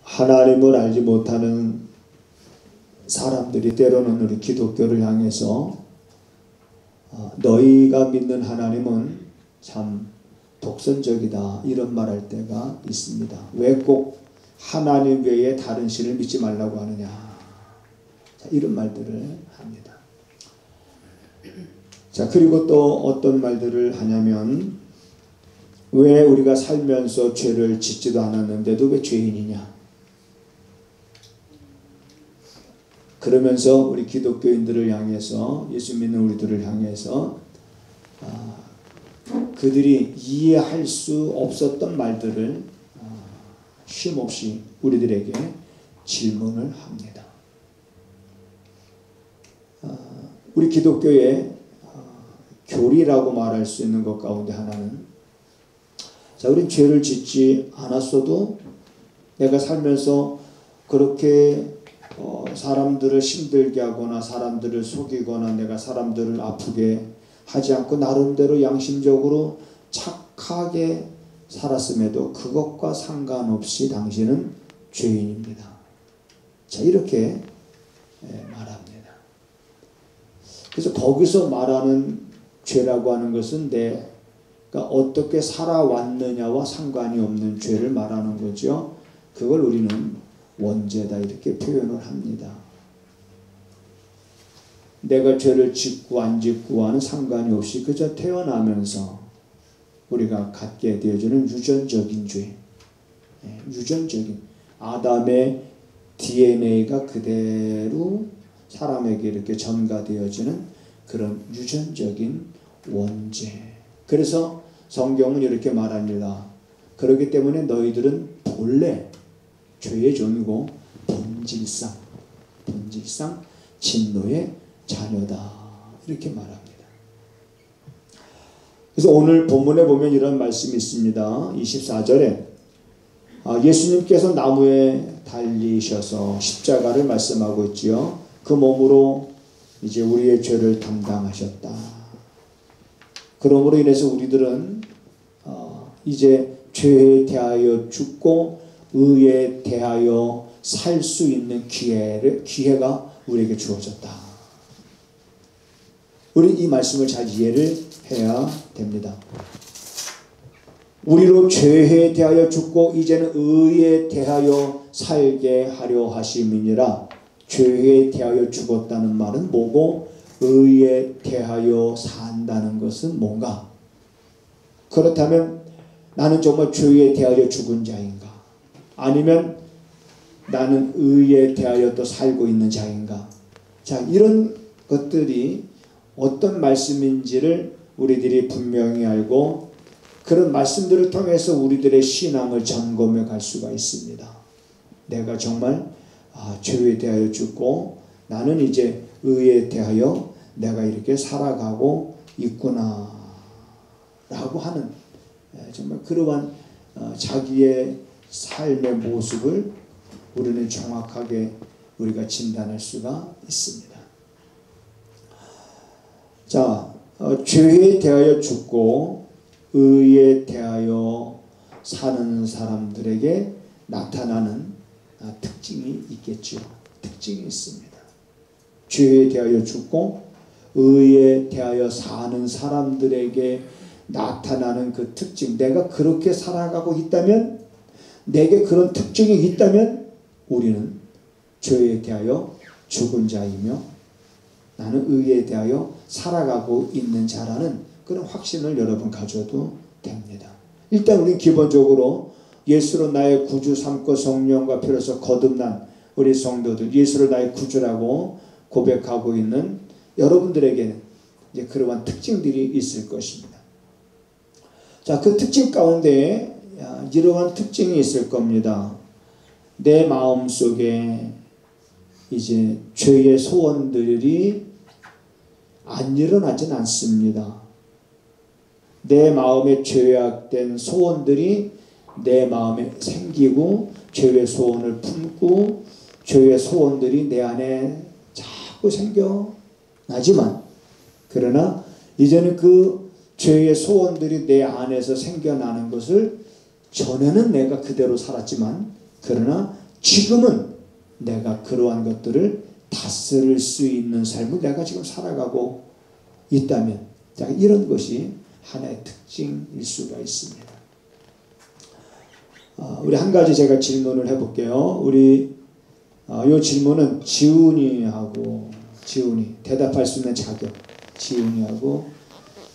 하나님을 알지 못하는 사람들이 때로는 우리 기독교를 향해서 너희가 믿는 하나님은 참 독선적이다 이런 말할 때가 있습니다. 왜 꼭 하나님 외에 다른 신을 믿지 말라고 하느냐, 자, 이런 말들을 합니다. 자, 그리고 또 어떤 말들을 하냐면, 왜 우리가 살면서 죄를 짓지도 않았는데도 왜 죄인이냐, 그러면서 우리 기독교인들을 향해서, 예수 믿는 우리들을 향해서 그들이 이해할 수 없었던 말들을 쉼없이 우리들에게 질문을 합니다. 우리 기독교의 교리라고 말할 수 있는 것 가운데 하나는, 자, 우린 죄를 짓지 않았어도 내가 살면서 그렇게 사람들을 힘들게 하거나 사람들을 속이거나 내가 사람들을 아프게 하지 않고 나름대로 양심적으로 착하게 살았음에도 그것과 상관없이 당신은 죄인입니다. 자, 이렇게 말합니다. 그래서 거기서 말하는 죄라고 하는 것은 내가 어떻게 살아왔느냐와 상관이 없는 죄를 말하는 거죠. 그걸 우리는 원죄다 이렇게 표현을 합니다. 내가 죄를 짓고 안 짓고와는 상관이 없이 그저 태어나면서 우리가 갖게 되어지는 유전적인 죄, 유전적인 아담의 DNA가 그대로 사람에게 이렇게 전가되어지는 그런 유전적인 원죄. 그래서 성경은 이렇게 말합니다. 그렇기 때문에 너희들은 본래 죄의 종이고 본질상 진노의 자녀다 이렇게 말합니다. 그래서 오늘 본문에 보면 이런 말씀이 있습니다. 24절에 예수님께서 나무에 달리셔서 십자가를 말씀하고 있지요. 그 몸으로 이제 우리의 죄를 담당하셨다. 그러므로 인해서 우리들은 이제 죄에 대하여 죽고 의에 대하여 살 수 있는 기회가 우리에게 주어졌다. 우리 이 말씀을 잘 이해를 해야 됩니다. 우리로 죄에 대하여 죽고 이제는 의에 대하여 살게 하려 하심이니라. 죄에 대하여 죽었다는 말은 뭐고 의에 대하여 산다는 것은 뭔가? 그렇다면 나는 정말 죄에 대하여 죽은 자인가? 아니면 나는 의에 대하여 또 살고 있는 자인가? 자, 이런 것들이 어떤 말씀인지를 우리들이 분명히 알고 그런 말씀들을 통해서 우리들의 신앙을 점검해 갈 수가 있습니다. 내가 정말 죄에 대하여 죽고 나는 이제 의에 대하여 내가 이렇게 살아가고 있구나 라고 하는 정말 그러한 자기의 삶의 모습을 우리는 정확하게 우리가 진단할 수가 있습니다. 자, 죄에 대하여 죽고 의에 대하여 사는 사람들에게 나타나는 특징이 있겠죠. 특징이 있습니다. 죄에 대하여 죽고 의에 대하여 사는 사람들에게 나타나는 그 특징, 내가 그렇게 살아가고 있다면, 내게 그런 특징이 있다면 우리는 죄에 대하여 죽은 자이며 나는 의에 대하여 살아가고 있는 자라는 그런 확신을 여러분 가져도 됩니다. 일단 우리 기본적으로 예수로 나의 구주 삼고 성령과 피로서 거듭난 우리 성도들, 예수를 나의 구주라고 고백하고 있는 여러분들에게는 이제 그러한 특징들이 있을 것입니다. 자, 그 특징 가운데 이러한 특징이 있을 겁니다. 내 마음속에 이제 죄의 소원들이 안 일어나진 않습니다. 내 마음에 죄악된 소원들이 내 마음에 생기고 죄의 소원을 품고 죄의 소원들이 내 안에 자꾸 생겨나지만, 그러나 이제는 그 죄의 소원들이 내 안에서 생겨나는 것을 전에는 내가 그대로 살았지만 그러나 지금은 내가 그러한 것들을 다스릴 수 있는 삶을 내가 지금 살아가고 있다면, 자, 이런 것이 하나의 특징일 수가 있습니다. 우리 한 가지 제가 질문을 해볼게요. 이 질문은 지훈이 대답할 수 있는 자격, 지훈이하고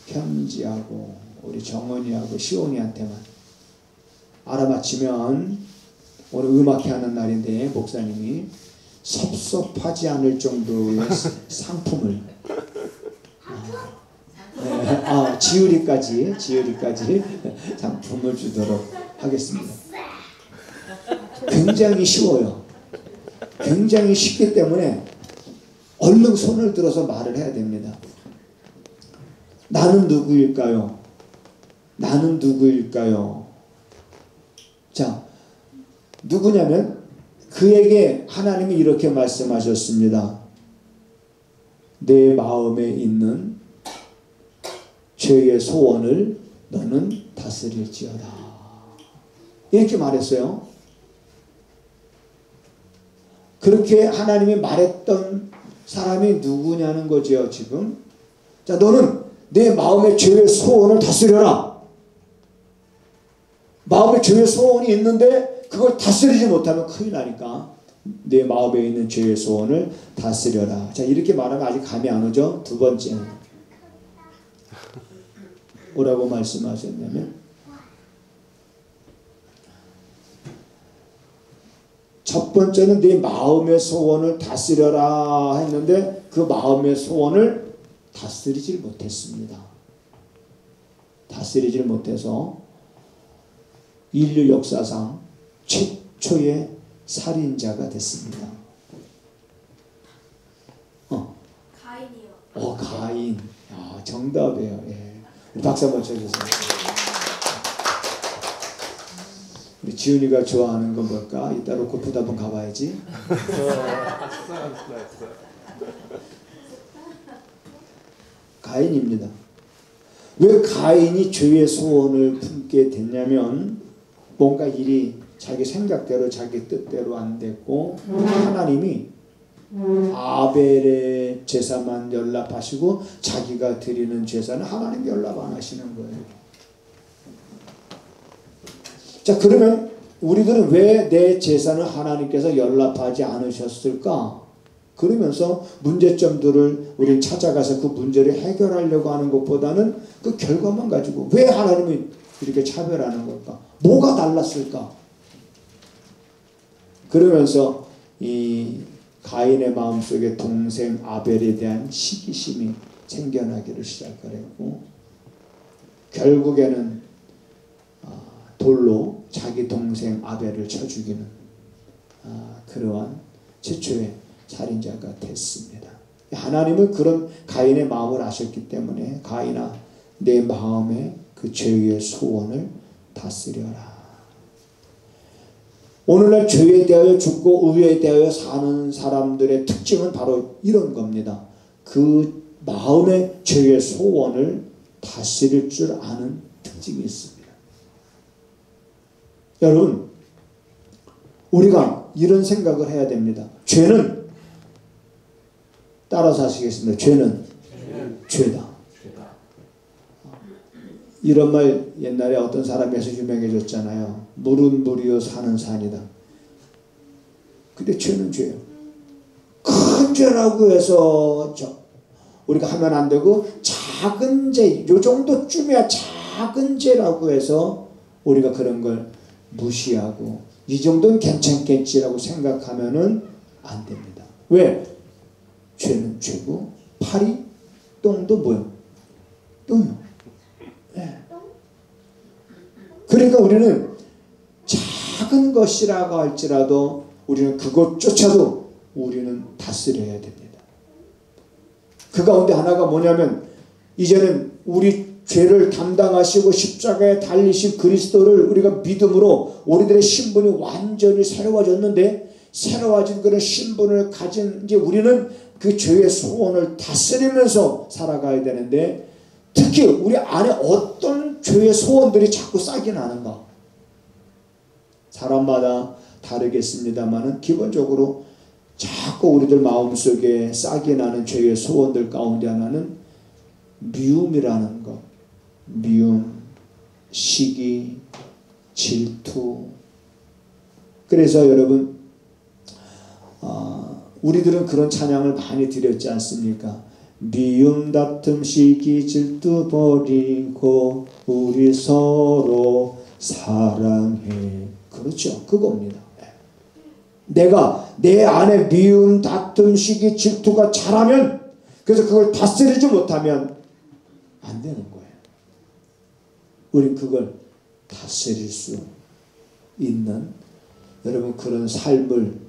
현지하고 우리 정원이하고 시온이한테만 알아맞히면, 오늘 음악회 하는 날인데 목사님이 섭섭하지 않을 정도의 상품을 지우리까지 상품을 주도록 하겠습니다. 굉장히 쉬워요. 굉장히 쉽기 때문에 얼른 손을 들어서 말을 해야 됩니다. 나는 누구일까요? 나는 누구일까요? 자, 누구냐면 그에게 하나님이 이렇게 말씀하셨습니다. 내 마음에 있는 죄의 소원을 너는 다스릴지어다. 이렇게 말했어요. 그렇게 하나님이 말했던 사람이 누구냐는 거죠, 지금. 자, 너는 내 마음의 죄의 소원을 다스려라. 마음에 죄의 소원이 있는데 그걸 다스리지 못하면 큰일 나니까 내 마음에 있는 죄의 소원을 다스려라. 자, 이렇게 말하면 아직 감이 안 오죠? 두 번째는 뭐라고 말씀하셨냐면, 첫 번째는 네 마음의 소원을 다스려라 했는데 그 마음의 소원을 다스리질 못했습니다. 다스리질 못해서 인류 역사상 최초의 살인자가 됐습니다. 가인이요. 가인. 정답이에요. 예. 박수 한번 쳐주세요. 우리 지훈이가 좋아하는 건 뭘까? 이따 로코푸드 한번 가봐야지. 가인입니다. 왜 가인이 죄의 소원을 품게 됐냐면, 뭔가 일이 자기 생각대로 자기 뜻대로 안 됐고 하나님이 아벨의 제사만 연락하시고 자기가 드리는 제사는 하나님 연락 안 하시는 거예요. 자, 그러면 우리들은 왜 내 제사는 하나님께서 연락하지 않으셨을까? 그러면서 문제점들을 우리 찾아가서 그 문제를 해결하려고 하는 것보다는 그 결과만 가지고 왜 하나님이 이렇게 차별하는 걸까? 뭐가 달랐을까? 그러면서 이 가인의 마음속에 동생 아벨에 대한 시기심이 생겨나기를 시작했고, 결국에는 돌로 자기 동생 아벨을 쳐 죽이는 그러한 최초의 살인자가 됐습니다. 하나님은 그런 가인의 마음을 아셨기 때문에 가인아, 내 마음의 그 죄의 소원을 다스려라. 오늘날 죄에 대하여 죽고 의에 대하여 사는 사람들의 특징은 바로 이런 겁니다. 그 마음의 죄의 소원을 다스릴 줄 아는 특징이 있습니다. 여러분, 우리가 이런 생각을 해야 됩니다. 죄는, 따라서 하시겠습니다. 죄는 죄다. 이런 말 옛날에 어떤 사람이 해서 유명해졌잖아요. 물은 물이요 산은 산이다. 근데 죄는 죄예요. 큰 죄라고 해서 우리가 하면 안 되고, 작은 죄, 요 정도쯤이야 작은 죄라고 해서 우리가 그런 걸 무시하고 이 정도는 괜찮겠지라고 생각하면은 안 됩니다. 왜? 죄는 죄고 파리 똥도 뭐요? 똥이요. 네. 그러니까 우리는 작은 것이라고 할지라도 우리는 그것조차도 우리는 다스려야 됩니다. 그 가운데 하나가 뭐냐면, 이제는 우리 죄를 담당하시고 십자가에 달리신 그리스도를 우리가 믿음으로 우리들의 신분이 완전히 새로워졌는데, 새로워진 그런 신분을 가진 이제 우리는 그 죄의 소원을 다스리면서 살아가야 되는데, 특히 우리 안에 어떤 죄의 소원들이 자꾸 싹이 나는가? 사람마다 다르겠습니다만은 기본적으로 자꾸 우리들 마음속에 싹이 나는 죄의 소원들 가운데 하나는 미움이라는 것. 미움, 시기, 질투. 그래서 여러분 우리들은 그런 찬양을 많이 드렸지 않습니까? 미움, 다툼, 시기, 질투 버리고 우리 서로 사랑해. 그렇죠. 그겁니다. 내가 내 안에 미움, 다툼, 시기, 질투가 자라면, 그래서 그걸 다스리지 못하면 안 되는 거예요. 우린 그걸 다스릴 수 있는, 여러분, 그런 삶을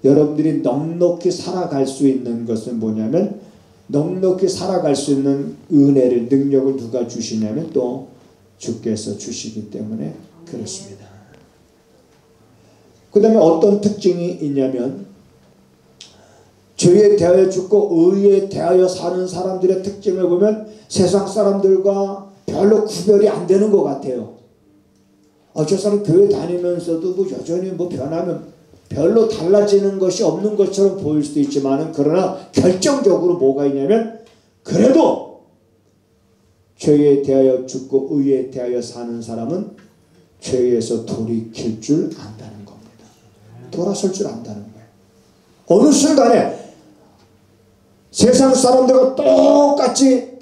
여러분들이 넉넉히 살아갈 수 있는 것은 뭐냐면, 넉넉히 살아갈 수 있는 은혜를, 능력을 누가 주시냐면 또 주께서 주시기 때문에 그렇습니다. 그 다음에 어떤 특징이 있냐면, 죄에 대하여 죽고 의에 대하여 사는 사람들의 특징을 보면 세상 사람들과 별로 구별이 안 되는 것 같아요. 저 사람 교회 다니면서도 뭐 여전히 뭐 변하면 별로 달라지는 것이 없는 것처럼 보일 수도 있지만은, 그러나 결정적으로 뭐가 있냐면, 그래도 죄에 대하여 죽고 의에 대하여 사는 사람은 죄에서 돌이킬 줄 안다는 겁니다. 돌아설 줄 안다는 거예요. 어느 순간에 세상 사람들과 똑같이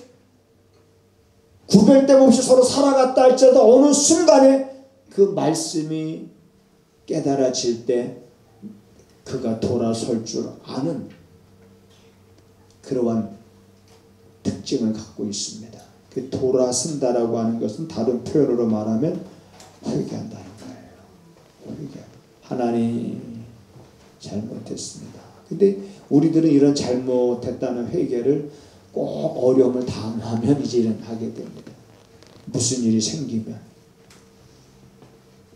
구별됨 없이 서로 살아갔다 할지라도 어느 순간에 그 말씀이 깨달아질 때 그가 돌아설 줄 아는 그러한 특징을 갖고 있습니다. 그 돌아선다라고 하는 것은 다른 표현으로 말하면 회개한다는 거예요. 회개. 하나님 잘못했습니다. 근데 우리들은 이런 잘못했다는 회개를 꼭 어려움을 당하면 이제 하게 됩니다. 무슨 일이 생기면,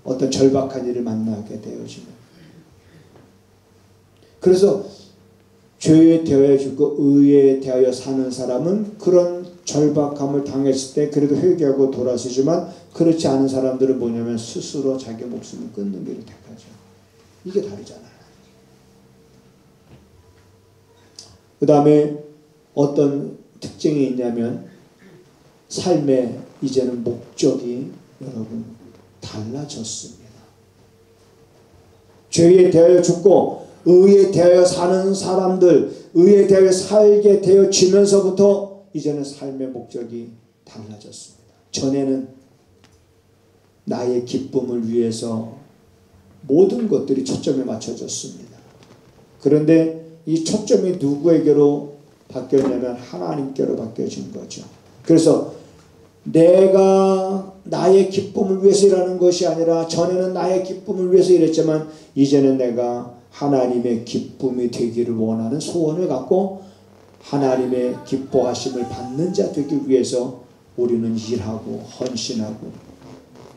어떤 절박한 일을 만나게 되어지면. 그래서 죄에 대하여 죽고 의에 대하여 사는 사람은 그런 절박함을 당했을 때 그래도 회개하고 돌아서지만, 그렇지 않은 사람들은 뭐냐면 스스로 자기 목숨을 끊는 길을 택하죠. 이게 다르잖아요. 그 다음에 어떤 특징이 있냐면, 삶의 이제는 목적이 여러분 달라졌습니다. 죄에 대하여 죽고 의에 대하여 사는 사람들, 의에 대하여 살게 되어지면서부터 이제는 삶의 목적이 달라졌습니다. 전에는 나의 기쁨을 위해서 모든 것들이 초점에 맞춰졌습니다. 그런데 이 초점이 누구에게로 바뀌었냐면 하나님께로 바뀌어진 거죠. 그래서 내가 나의 기쁨을 위해서 일하는 것이 아니라, 전에는 나의 기쁨을 위해서 일했지만 이제는 내가 하나님의 기쁨이 되기를 원하는 소원을 갖고 하나님의 기뻐하심을 받는 자 되기 위해서 우리는 일하고 헌신하고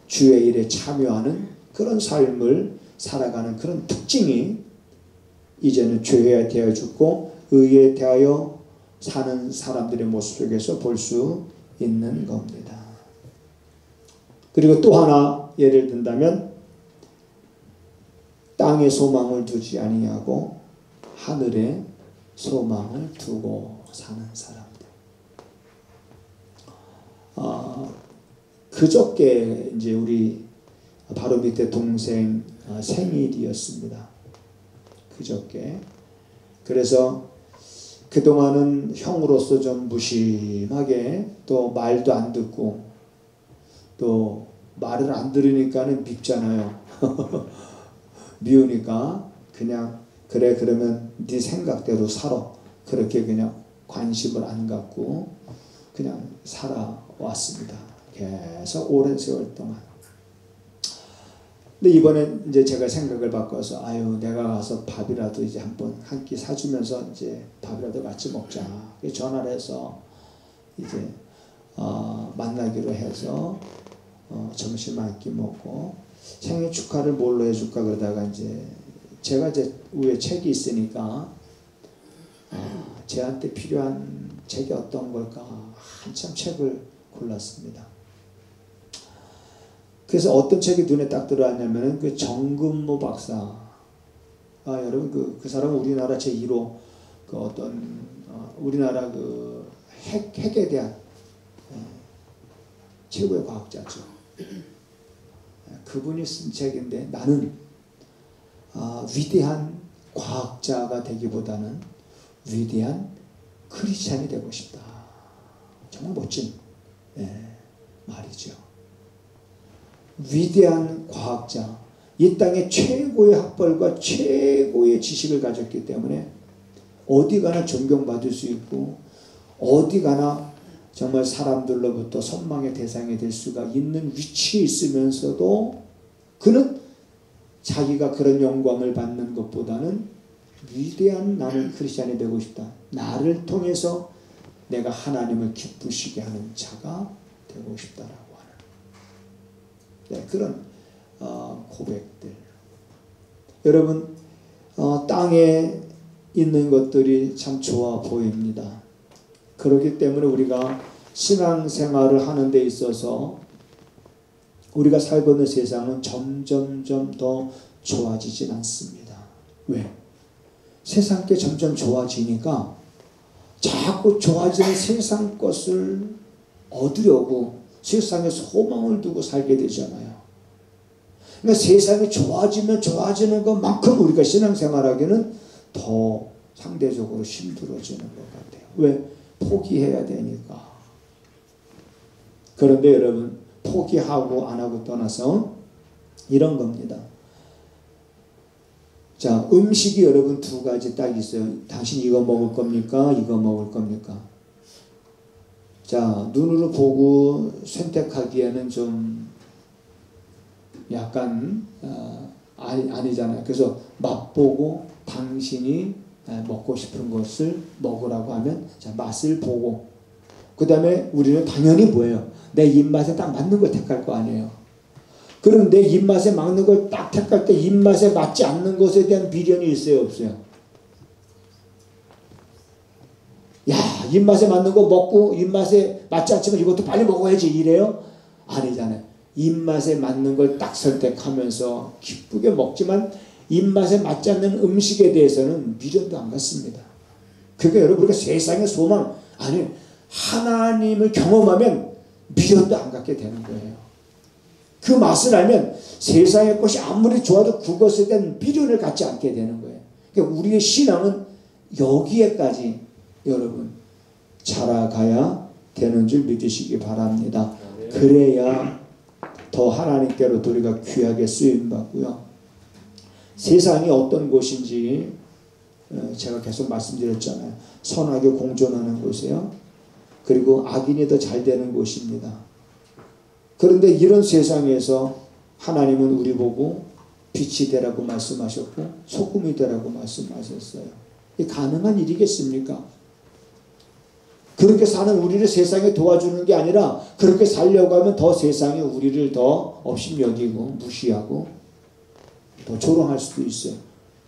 주의 일에 참여하는 그런 삶을 살아가는 그런 특징이 이제는 죄에 대하여 죽고 의에 대하여 사는 사람들의 모습 속에서 볼 수 있는 겁니다. 그리고 또 하나 예를 든다면, 땅에 소망을 두지 아니하고 하늘에 소망을 두고 사는 사람들. 그저께 이제 우리 바로 밑에 동생 생일이었습니다. 그저께. 그래서 그동안은 형으로서 좀 무심하게, 또 말도 안 듣고, 또 말을 안 들으니까는 밉잖아요. 미우니까 그냥 그래 그러면 네 생각대로 살아, 그렇게 그냥 관심을 안 갖고 그냥 살아왔습니다. 계속 오랜 세월 동안. 근데 이번엔 이제 제가 생각을 바꿔서, 내가 가서 밥이라도 이제 한 끼 사주면서 이제 밥이라도 같이 먹자. 전화를 해서 이제 만나기로 해서 점심 한 끼 먹고, 생일 축하를 뭘로 해줄까 그러다가 이제 제가 이제 위에 책이 있으니까 쟤한테 필요한 책이 어떤 걸까 한참 책을 골랐습니다. 그래서 어떤 책이 눈에 딱 들어왔냐면은 그 정근모 박사, 여러분 그 사람은 우리나라 제1호 그 우리나라 핵에 대한 최고의 과학자죠. 그분이 쓴 책인데 나는 위대한 과학자가 되기보다는 위대한 크리스찬이 되고 싶다. 정말 멋진 말이죠. 위대한 과학자, 이 땅의 최고의 학벌과 최고의 지식을 가졌기 때문에 어디 가나 존경받을 수 있고 어디 가나 정말 사람들로부터 선망의 대상이 될 수가 있는 위치에 있으면서도 그는 자기가 그런 영광을 받는 것보다는 위대한 나는 크리스찬이 되고 싶다. 나를 통해서 내가 하나님을 기쁘시게 하는 자가 되고 싶다라고 하는 그런 고백들. 여러분 땅에 있는 것들이 참 좋아 보입니다. 그렇기 때문에 우리가 신앙생활을 하는 데 있어서 우리가 살고 있는 세상은 점점점 더 좋아지진 않습니다. 왜? 세상 게 점점 좋아지니까 자꾸 좋아지는 세상 것을 얻으려고 세상에 소망을 두고 살게 되잖아요. 그러니까 세상이 좋아지면 좋아지는 것만큼 우리가 신앙생활하기는 더 상대적으로 힘들어지는 것 같아요. 왜? 포기해야 되니까. 그런데 여러분 포기하고 안 하고 떠나서 이런 겁니다. 자, 음식이 여러분 두 가지 딱 있어요. 당신 이거 먹을 겁니까? 이거 먹을 겁니까? 자, 눈으로 보고 선택하기에는 좀 약간 아니잖아요. 그래서 맛보고 당신이 먹고 싶은 것을 먹으라고 하면 자, 맛을 보고 그 다음에 우리는 당연히 뭐예요? 내 입맛에 딱 맞는 걸 택할 거 아니에요. 그럼 내 입맛에 맞는 걸 딱 택할 때 입맛에 맞지 않는 것에 대한 미련이 있어요? 없어요? 야, 입맛에 맞는 거 먹고 입맛에 맞지 않지만 이것도 빨리 먹어야지 이래요? 아니잖아요. 입맛에 맞는 걸 딱 선택하면서 기쁘게 먹지만 입맛에 맞지 않는 음식에 대해서는 미련도 안 갖습니다. 그러니까 여러분 우리가 세상의 소망 아니 하나님을 경험하면 미련도 안 갖게 되는 거예요. 그 맛을 알면 세상의 것이 아무리 좋아도 그것에 대한 미련을 갖지 않게 되는 거예요. 그러니까 우리의 신앙은 여기에까지 여러분 자라가야 되는 줄 믿으시기 바랍니다. 그래야 더 하나님께로 우리가 귀하게 쓰임받고요. 세상이 어떤 곳인지 제가 계속 말씀드렸잖아요. 선하게 공존하는 곳이에요. 그리고 악인이 더 잘 되는 곳입니다. 그런데 이런 세상에서 하나님은 우리 보고 빛이 되라고 말씀하셨고 소금이 되라고 말씀하셨어요. 이게 가능한 일이겠습니까? 그렇게 사는 우리를 세상에 도와주는 게 아니라 그렇게 살려고 하면 더 세상이 우리를 더 업신여기고 무시하고 더 조롱할 수도 있어요.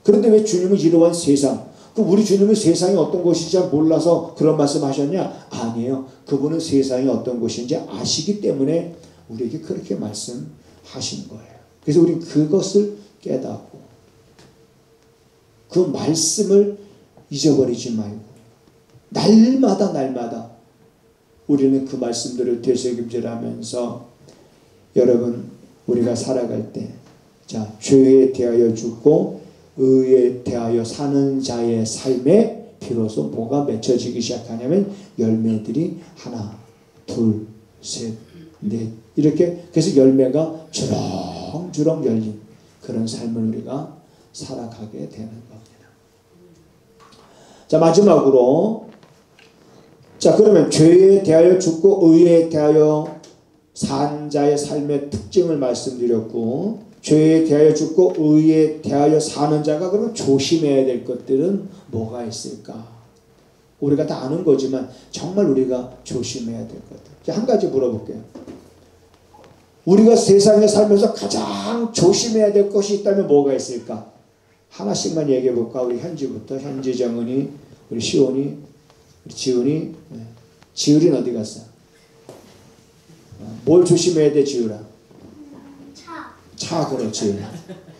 그런데 왜 주님은 이러한 세상, 우리 주님은 세상이 어떤 곳인지 잘 몰라서 그런 말씀 하셨냐? 아니에요. 그분은 세상이 어떤 곳인지 아시기 때문에 우리에게 그렇게 말씀하신 거예요. 그래서 우리는 그것을 깨닫고 그 말씀을 잊어버리지 말고 날마다 우리는 그 말씀들을 되새김질하면서 여러분 우리가 살아갈 때 자, 죄에 대하여 죽고 의에 대하여 사는 자의 삶에 비로소 뭐가 맺혀지기 시작하냐면 열매들이 하나, 둘, 셋, 넷 이렇게 그래서 열매가 주렁주렁 열린 그런 삶을 우리가 살아가게 되는 겁니다. 자, 마지막으로 자, 그러면 죄에 대하여 죽고 의에 대하여 산 자의 삶의 특징을 말씀드렸고 죄에 대하여 죽고 의에 대하여 사는 자가 그러면 조심해야 될 것들은 뭐가 있을까? 우리가 다 아는 거지만 정말 우리가 조심해야 될 것들. 한 가지 물어볼게요. 우리가 세상에 살면서 가장 조심해야 될 것이 있다면 뭐가 있을까? 하나씩만 얘기해 볼까? 우리 현지부터 현지 정은이, 우리 시온이, 우리 지훈이, 지율이는 어디 갔어? 뭘 조심해야 돼, 지율아? 차, 그렇지.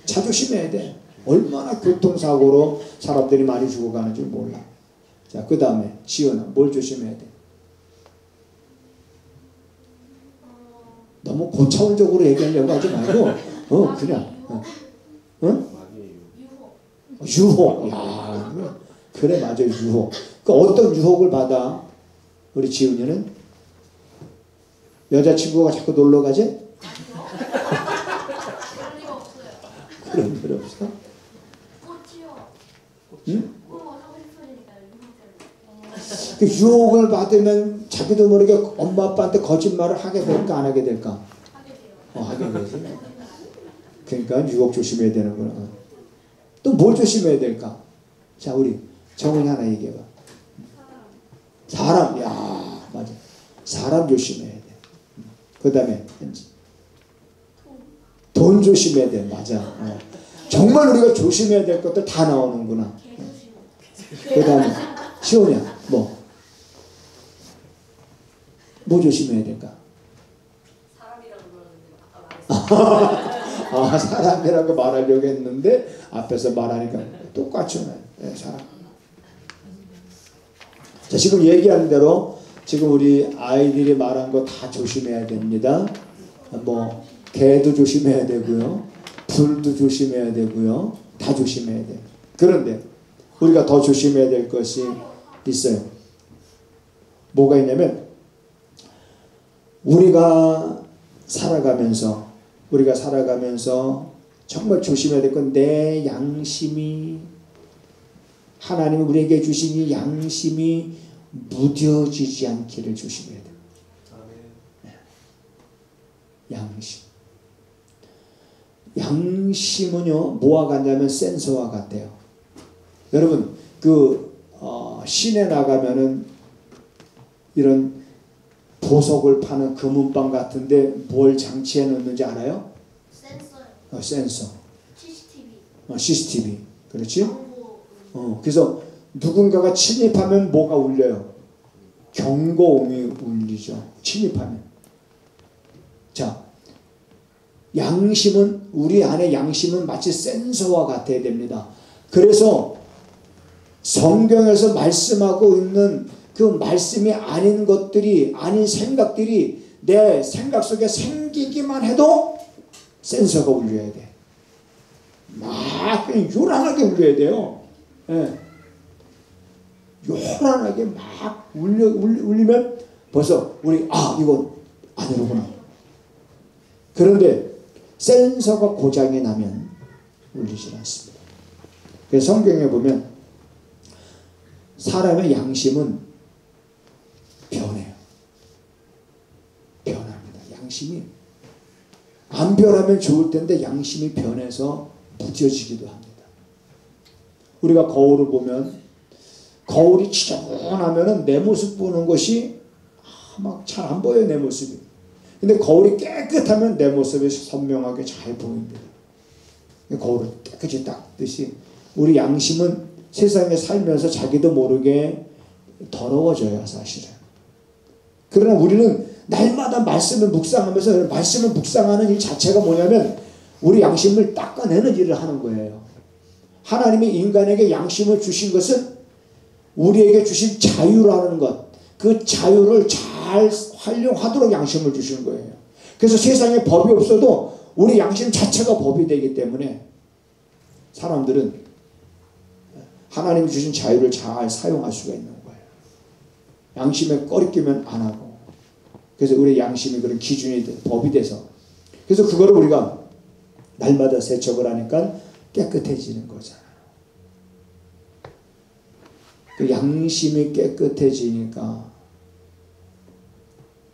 차 조심해야 돼. 얼마나 교통사고로 사람들이 많이 죽어가는지 몰라. 자, 그 다음에 시연아, 뭘 조심해야 돼? 너무 고차원적으로 얘기하려고 하지 말고, 그냥, 유혹. 야, 그래, 맞아, 유혹. 그 어떤 유혹을 받아? 우리 지훈이는 여자친구가 자꾸 놀러 가지? 그런 일 없어? 응? 그 유혹을 받으면 자기도 모르게 엄마 아빠한테 거짓말을 하게 될까 안 하게 될까? 하게 되지. 그러니까 유혹 조심해야 되는구나. 또 뭘 조심해야 될까? 자, 우리 정훈이 하나 얘기해봐. 사람, 야, 맞아. 사람 조심해야 돼. 그 다음에 돈 조심해야 돼. 맞아. 정말 우리가 조심해야 될 것들 다 나오는구나. 그 다음에 시온이야, 뭐 조심해야 될까? 사람이라고 말하려고 했는데 앞에서 말하니까 똑같이 오네. 사람. 자, 지금 얘기한 대로 지금 우리 아이들이 말한 거 다 조심해야 됩니다. 개도 조심해야 되고요. 불도 조심해야 되고요. 다 조심해야 돼요. 그런데 우리가 더 조심해야 될 것이 있어요. 뭐가 있냐면 우리가 살아가면서 정말 조심해야 될 건 내 양심이 하나님이 우리에게 주신 이 양심이 무뎌지지 않기를 조심해야 돼요. 양심은요 뭐와 같냐면 센서와 같대요. 여러분 시내 나가면은 이런 보석을 파는 금은방 같은데 뭘 장치해 놓는지 알아요? 센서요. 센서. CCTV. 그렇지? 그래서 누군가가 침입하면 뭐가 울려요? 경고음이 울리죠. 침입하면. 자, 양심은 우리 안에 양심은 마치 센서와 같아야 됩니다. 그래서 성경에서 말씀하고 있는 그 말씀이 아닌 것들이 아닌 생각들이 내 생각 속에 생기기만 해도 센서가 울려야 돼. 막 그냥 요란하게 울려야 돼요. 예. 요란하게 막 울리면 벌써 우리 이건 아니로구나. 그런데 센서가 고장이 나면 울리질 않습니다. 그래서 성경에 보면 사람의 양심은 변해요. 변합니다. 양심이 안 변하면 좋을 텐데 양심이 변해서 무뎌지기도 합니다. 우리가 거울을 보면 거울이 지저분하면은 내 모습 보는 것이 막 잘 안 보여요. 내 모습이. 근데 거울이 깨끗하면 내 모습이 선명하게 잘 보입니다. 거울을 깨끗이 닦듯이 우리 양심은 세상에 살면서 자기도 모르게 더러워져요. 사실은. 그러나 우리는 날마다 말씀을 묵상하면서 말씀을 묵상하는 일 자체가 뭐냐면 우리 양심을 닦아내는 일을 하는 거예요. 하나님이 인간에게 양심을 주신 것은 우리에게 주신 자유라는 것, 그 자유를 잘 활용하도록 양심을 주신 거예요. 그래서 세상에 법이 없어도 우리 양심 자체가 법이 되기 때문에 사람들은 하나님이 주신 자유를 잘 사용할 수가 있는 거예요. 양심에 꺼리끼면 안 하고. 그래서 우리 양심이 그런 기준이 법이 돼서 그래서 그거를 우리가 날마다 세척을 하니까 깨끗해지는 거잖아요. 그 양심이 깨끗해지니까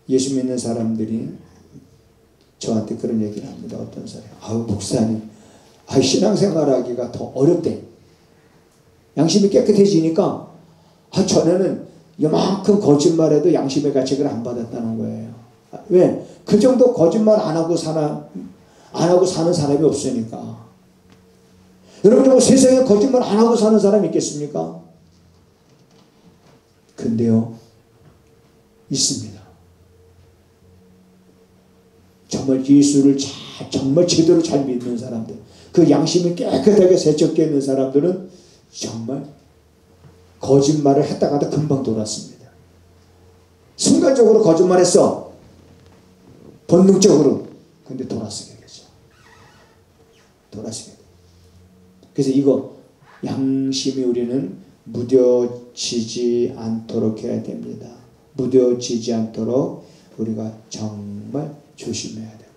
예수 믿는 사람들이 저한테 그런 얘기를 합니다. 어떤 사람이 목사님 신앙생활하기가 더 어렵대. 양심이 깨끗해지니까 전에는 이만큼 거짓말해도 양심의 가책을 안 받았다는 거예요. 왜? 그 정도 거짓말 안 하고 사는 사람이 없으니까. 여러분 세상에 거짓말 안 하고 사는 사람이 있겠습니까? 근데요 있습니다. 정말 예수를 정말 제대로 잘 믿는 사람들. 그 양심이 깨끗하게 세척되어 있는 사람들은 정말 거짓말을 했다가도 금방 돌았습니다. 순간적으로 거짓말했어. 본능적으로. 근데 돌아서게 되죠. 돌아서게 돼요. 그래서 이거 양심이 우리는 무뎌지지 않도록 해야 됩니다. 무뎌지지 않도록 우리가 정말 조심해야 되고,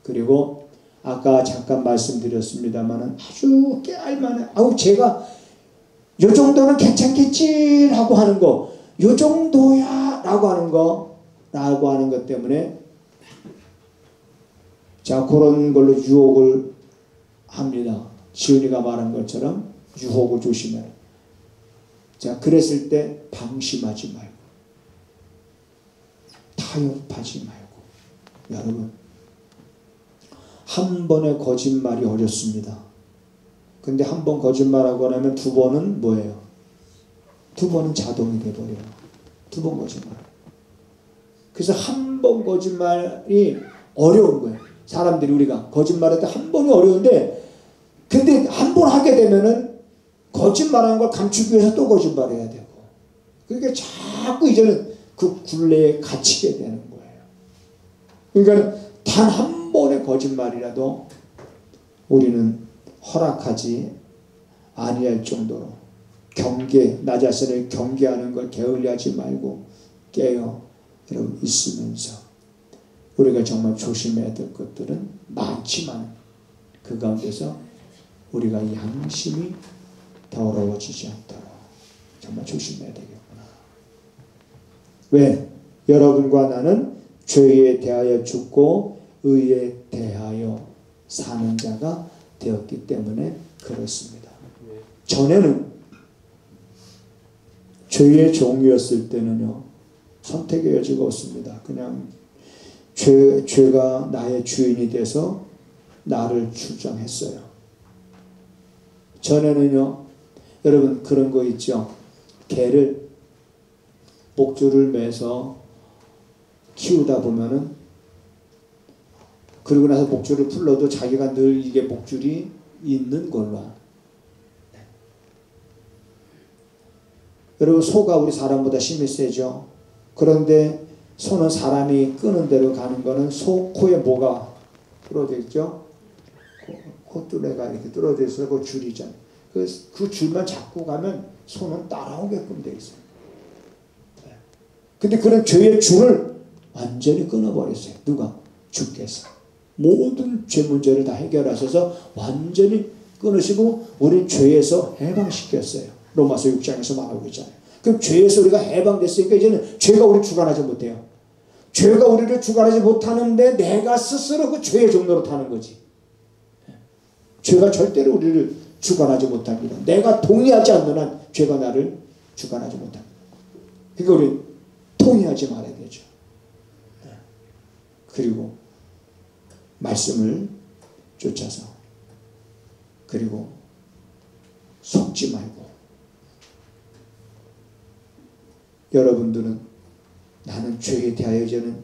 그리고 아까 잠깐 말씀드렸습니다만 아주 깨알만해. 제가 요 정도는 괜찮겠지 라고 하는 거, 요 정도야 라고 하는 것 때문에 자, 그런 걸로 유혹을 합니다. 지은이가 말한 것처럼 유혹을 조심해라. 자, 그랬을 때 방심하지 말고, 타협하지 말고. 여러분, 한 번의 거짓말이 어렵습니다. 근데 한 번 거짓말하고 나면 두 번은 뭐예요? 두 번은 자동이 돼버려요. 두 번 거짓말. 그래서 한 번 거짓말이 어려운 거예요. 사람들이, 우리가 거짓말할 때 한 번이 어려운데, 근데 한 번 하게 되면은 거짓말하는 걸 감추기 위해서 또 거짓말해야 되고, 그러니까 자꾸 이제는 그 굴레에 갇히게 되는 거예요. 그러니까 단 한 번의 거짓말이라도 우리는 허락하지 아니할 정도로 나 자신을 경계하는 걸 게을리하지 말고 깨어 여러분 있으면서, 우리가 정말 조심해야 될 것들은 많지만 그 가운데서 우리가 양심이 더러워지지 않도록 정말 조심해야 되겠구나. 왜? 여러분과 나는 죄에 대하여 죽고 의에 대하여 사는 자가 되었기 때문에 그렇습니다. 전에는 죄의 종이었을 때는요, 선택의 여지가 없습니다. 그냥 죄가 나의 주인이 돼서 나를 주장했어요. 전에는요, 여러분 그런 거 있죠. 개를 목줄을 매서 키우다 보면은, 그러고 나서 목줄을 풀러도 자기가 늘 이게 목줄이 있는 걸로. 여러분, 소가 우리 사람보다 힘이 세죠. 그런데 소는 사람이 끄는 대로 가는 거는 소 코에 뭐가 뚫어져 있죠? 콧뚜레가 이렇게 뚫어져 있어서 그 줄이잖아요. 그 줄만 잡고 가면 소는 따라오게끔 돼 있어요. 근데 그런 죄의 줄을 완전히 끊어버렸어요. 누가? 주께서. 모든 죄 문제를 다 해결하셔서 완전히 끊으시고 우리 죄에서 해방시켰어요. 로마서 6장에서 말하고 있잖아요. 그럼 죄에서 우리가 해방됐으니까 이제는 죄가 우리를 주관하지 못해요. 죄가 우리를 주관하지 못하는데 내가 스스로 그 죄의 종로로 타는 거지. 죄가 절대로 우리를 주관하지 못합니다. 내가 동의하지 않는 한 죄가 나를 주관하지 못합니다. 그러니까 우리 동의하지 말아야 되죠. 그리고 말씀을 쫓아서, 그리고 속지 말고. 여러분들은 나는 죄에 대하여 이제는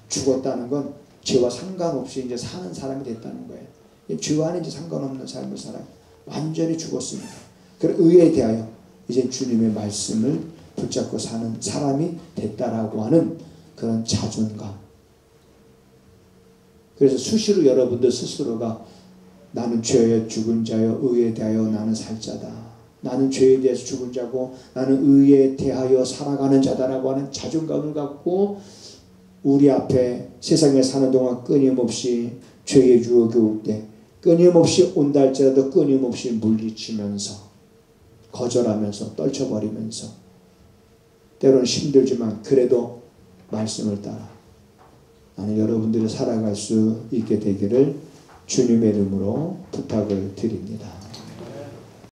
죽었다는 건 죄와 상관없이 이제 사는 사람이 됐다는 거예요. 죄와는 이제 상관없는 삶을 살아요. 완전히 죽었습니다. 그리고 의에 대하여 이제 주님의 말씀을 붙잡고 사는 사람이 됐다라고 하는 그런 자존감. 그래서 수시로 여러분들 스스로가 나는 죄에 죽은 자여 의에 대하여 나는 살 자다. 나는 죄에 대해서 죽은 자고 나는 의에 대하여 살아가는 자다라고 하는 자존감을 갖고 우리 앞에 세상에 사는 동안 끊임없이 죄의 유혹이 올 때 끊임없이 온다 할지라도 끊임없이 물리치면서 거절하면서 떨쳐버리면서 때로는 힘들지만 그래도 말씀을 따라 나는 여러분들이 살아갈 수 있게 되기를 주님의 이름으로 부탁을 드립니다.